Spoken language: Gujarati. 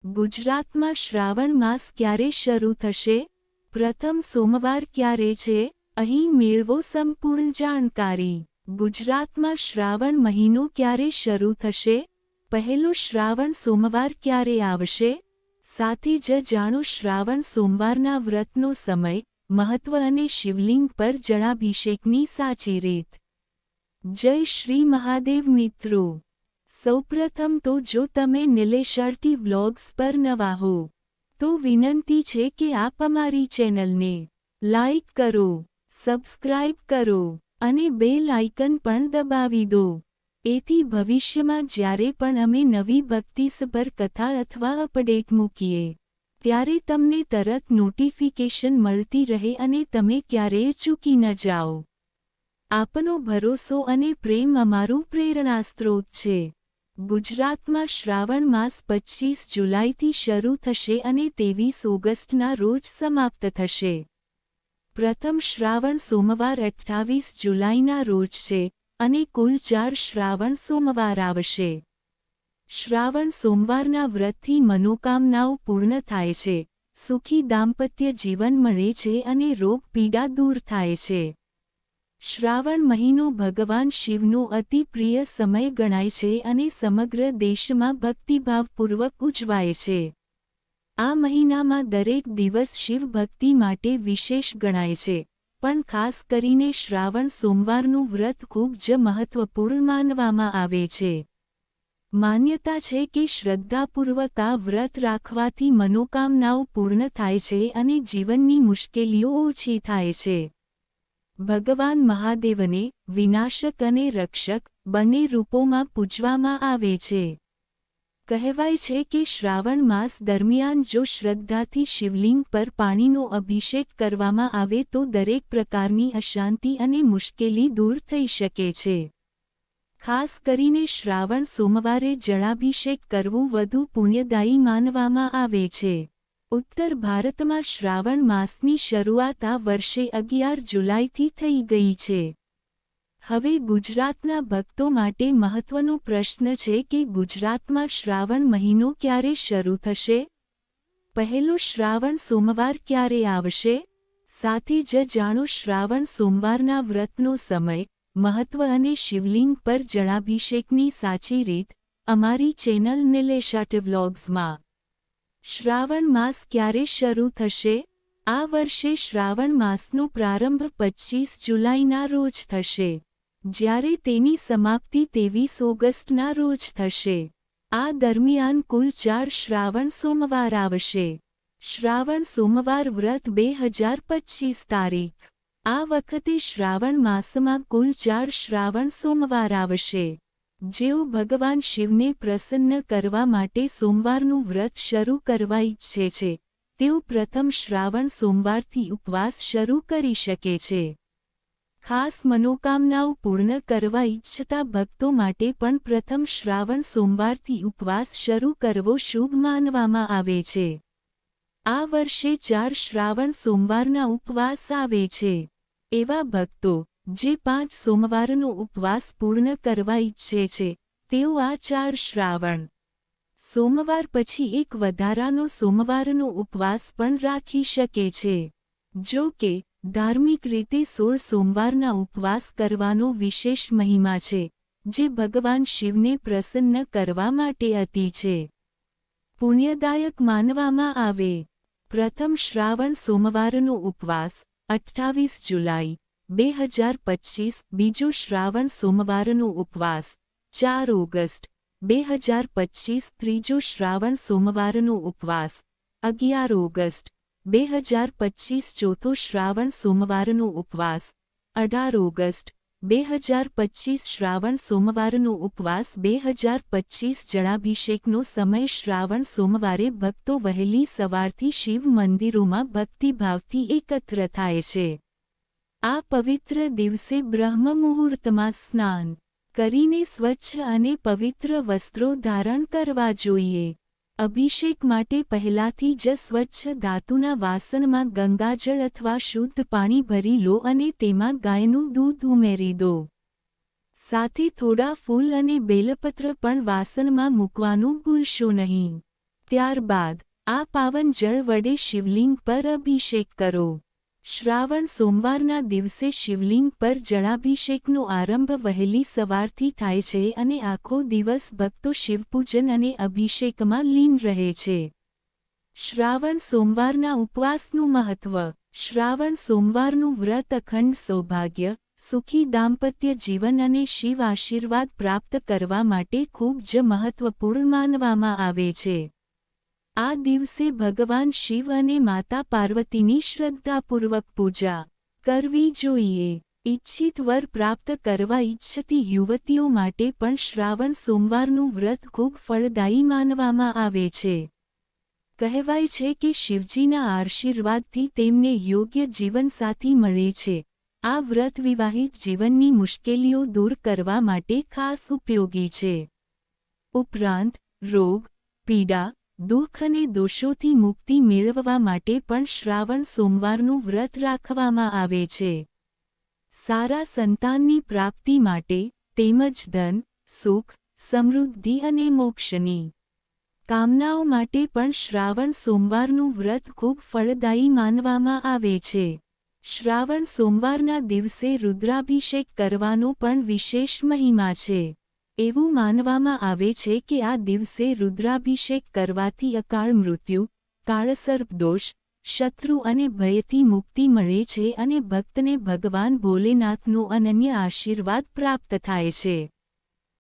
ગુજરાતમાં શ્રાવણ માસ ક્યારે શરૂ થશે? પ્રથમ સોમવાર ક્યારે છે? અહીં મેળવો સંપૂર્ણ જાણકારી. ગુજરાતમાં શ્રાવણ મહિનો ક્યારે શરૂ થશે? પહેલો શ્રાવણ સોમવાર ક્યારે આવશે? સાથે જ જાણો શ્રાવણ સોમવારના વ્રતનો સમય, મહત્વ અને શિવલિંગ પર જળાભિષેકની સાચી રીત. જય શ્રી મહાદેવ મિત્રો. સૌપ્રથમ તો જો તમે નિલેશ વ્લોગ્સ પર નવા હો તો વિનંતી છે કે આપ અમારી ચેનલને લાઇક કરો, સબસ્ક્રાઇબ કરો અને બેલ આઇકન પણ દબાવી દો. એથી ભવિષ્યમાં જ્યારે પણ અમે નવી ભક્તિસભર કથા અથવા અપડેટ મૂકીએ ત્યારે તમને તરત નોટિફિકેશન મળતી રહે અને તમે ક્યારેય ચૂકી ન જાઓ. આપનો ભરોસો અને પ્રેમ અમારું પ્રેરણાસ્ત્રોત છે. ગુજરાતમાં શ્રાવણ માસ 25 જુલાઈથી શરૂ થશે અને 23 ઓગસ્ટના રોજ સમાપ્ત થશે. પ્રથમ શ્રાવણ સોમવાર 28 જુલાઈના રોજ છે અને કુલ 4 શ્રાવણ સોમવાર આવશે. શ્રાવણ સોમવારના વ્રતથી મનોકામનાઓ પૂર્ણ થાય છે, સુખી દાંપત્ય જીવન મળે છે અને રોગ પીડા દૂર થાય છે. શ્રાવણ મહિનો ભગવાન શિવનો અતિ પ્રિય સમય ગણાય છે અને સમગ્ર દેશમાં ભક્તિભાવપૂર્વક ઉજવાય છે. આ મહિનામાં દરેક દિવસ શિવ ભક્તિ માટે વિશેષ ગણાય છે, પણ ખાસ કરીને શ્રાવણ સોમવારનું વ્રત ખૂબ જ મહત્વપૂર્ણ માનવામાં આવે છે. માન્યતા છે કે શ્રદ્ધાપૂર્વક આ વ્રત રાખવાથી મનોકામનાઓ પૂર્ણ થાય છે અને જીવનની મુશ્કેલીઓ ઓછી થાય છે. ભગવાન મહાદેવને વિનાશક અને રક્ષક બંને રૂપોમાં પૂજવામાં આવે છે. કહેવાય છે કે શ્રાવણ માસ દરમિયાન જો શ્રદ્ધાથી શિવલિંગ પર પાણીનો અભિષેક કરવામાં આવે તો દરેક પ્રકારની અશાંતિ અને મુશ્કેલી દૂર થઈ શકે છે. ખાસ કરીને શ્રાવણ સોમવારે જળાભિષેક કરવું વધુ પુણ્યદાયી માનવામાં આવે છે. ઉત્તર ભારતમાં શ્રાવણ માસની શરૂઆત આ વર્ષે 11 જુલાઈથી થઈ ગઈ છે. હવે ગુજરાતના ભક્તો માટે મહત્વનો પ્રશ્ન છે કે ગુજરાતમાં શ્રાવણ મહિનો ક્યારે શરૂ થશે? પહેલો શ્રાવણ સોમવાર ક્યારે આવશે? સાથે જ જાણો શ્રાવણ સોમવારના વ્રતનો સમય, મહત્વ અને શિવલિંગ પર જળાભિષેકની સાચી રીત, અમારી ચેનલ નિલેશ વ્લોગ્સમાં. શ્રાવણ માસ ક્યારે શરૂ થશે? આ વર્ષે શ્રાવણ માસનો પ્રારંભ 25 જુલાઈના રોજ થશે, જ્યારે તેની સમાપ્તિ 23 ઓગસ્ટના રોજ થશે. આ દરમિયાન કુલ 4 શ્રાવણ સોમવાર આવશે. શ્રાવણ સોમવાર વ્રત 2025 તારીખ. આ વખતે શ્રાવણ માસમાં કુલ 4 શ્રાવણ સોમવાર આવશે. જેઓ ભગવાન શિવને પ્રસન્ન કરવા માટે સોમવારનું વ્રત શરૂ કરવા ઈચ્છે છે, તેઓ પ્રથમ શ્રાવણ સોમવારથી ઉપવાસ શરૂ કરી શકે છે. ખાસ મનોકામનાઓ પૂર્ણ કરવા ઈચ્છતા ભક્તો માટે પણ પ્રથમ શ્રાવણ સોમવારથી ઉપવાસ શરૂ કરવો શુભ માનવામાં આવે છે. આ વર્ષે 4 શ્રાવણ સોમવારના ઉપવાસ આવે છે. એવા ભક્તો જે 5 સોમવારનો ઉપવાસ પૂર્ણ કરવા ઈચ્છે છે, તેઓ આ 4 શ્રાવણ સોમવાર પછી એક વધારાનો સોમવારનો ઉપવાસ પણ રાખી શકે છે. જો કે, ધાર્મિક રીતે 16 સોમવારના ઉપવાસ કરવાનો વિશેષ મહિમા છે, જે ભગવાન શિવને પ્રસન્ન કરવા માટે અતિ છે પુણ્યદાયક માનવામાં આવે. પ્રથમ શ્રાવણ સોમવારનો ઉપવાસ 28 જુલાઈ 2025. બીજો શ્રાવણ સોમવારનો ઉપવાસ 4 ઓગસ્ટ 2025. ત્રીજો શ્રાવણ સોમવારનો ઉપવાસ 11 ઓગસ્ટ 2025. ચોથો શ્રાવણ સોમવારનો ઉપવાસ 18 ઓગસ્ટ 2025. શ્રાવણ સોમવારનો ઉપવાસ 2025. જળાભિષેકનો સમય શ્રાવણ સોમવારે ભક્તો વહેલી સવારથી શિવ મંદિરોમાં ભક્તિભાવથી એકત્ર થાય છે. આ પવિત્ર દિવસે બ્રહ્મ મુહૂર્તમાં સ્નાન કરીને સ્વચ્છ અને પવિત્ર વસ્ત્રો ધારણ કરવા જોઈએ. અભિષેક માટે પહેલાથી જ સ્વચ્છ ધાતુના વાસણમાં ગંગાજળ અથવા શુદ્ધ પાણી ભરી લો અને તેમાં ગાયનું દૂધ ઉમેરી દો. સાથે થોડા ફૂલ અને બેલપત્ર પણ વાસણમાં મૂકવાનું ભૂલશો નહીં. ત્યારબાદ આ પાવન જળ વડે શિવલિંગ પર અભિષેક કરો. શ્રાવણ સોમવારના દિવસે શિવલિંગ પર જળાભિષેકનો આરંભ વહેલી સવારથી થાય છે અને આખો દિવસ ભક્તો શિવપૂજન અને અભિષેકમાં લીન રહે છે. શ્રાવણ સોમવારના ઉપવાસનું મહત્વ. શ્રાવણ સોમવારનું વ્રત અખંડ સૌભાગ્ય, સુખી દાંપત્ય જીવન અને શિવ આશીર્વાદ પ્રાપ્ત કરવા માટે ખૂબ જ મહત્વપૂર્ણ માનવામાં આવે છે. આ દિવસે ભગવાન શિવ અને માતા પાર્વતીની શ્રદ્ધાપૂર્વક પૂજા કરવી જોઈએ. ઇચ્છિત વર પ્રાપ્ત કરવા ઈચ્છતી યુવતીઓ માટે પણ શ્રાવણ સોમવારનું વ્રત ખૂબ ફળદાયી માનવામાં આવે છે. કહેવાય છે કે શિવજીના આશીર્વાદથી તેમને યોગ્ય જીવનસાથી મળે છે. આ વ્રત વિવાહિત જીવનની મુશ્કેલીઓ દૂર કરવા માટે ખાસ ઉપયોગી છે. ઉપરાંત રોગ, પીડા, દુઃખ અને દોષોથી મુક્તિ મેળવવા માટે પણ શ્રાવણ સોમવારનું વ્રત રાખવામાં આવે છે. સારા સંતાનની પ્રાપ્તિ માટે તેમજ ધન, સુખ, સમૃદ્ધિ અને મોક્ષની કામનાઓ માટે પણ શ્રાવણ સોમવારનું વ્રત ખૂબ ફળદાયી માનવામાં આવે છે. શ્રાવણ સોમવારના દિવસે રુદ્રાભિષેક કરવાનો પણ વિશેષ મહિમા છે. એવું માનવામાં આવે છે કે આ દિવસે રુદ્રાભિષેક કરવાથી અકાળ મૃત્યુ, કાળસર્પ દોષ, શત્રુ અને ભયથી મુક્તિ મળે છે અને ભક્તને ભગવાન ભોલેનાથનો અનન્ય આશીર્વાદ પ્રાપ્ત થાય છે.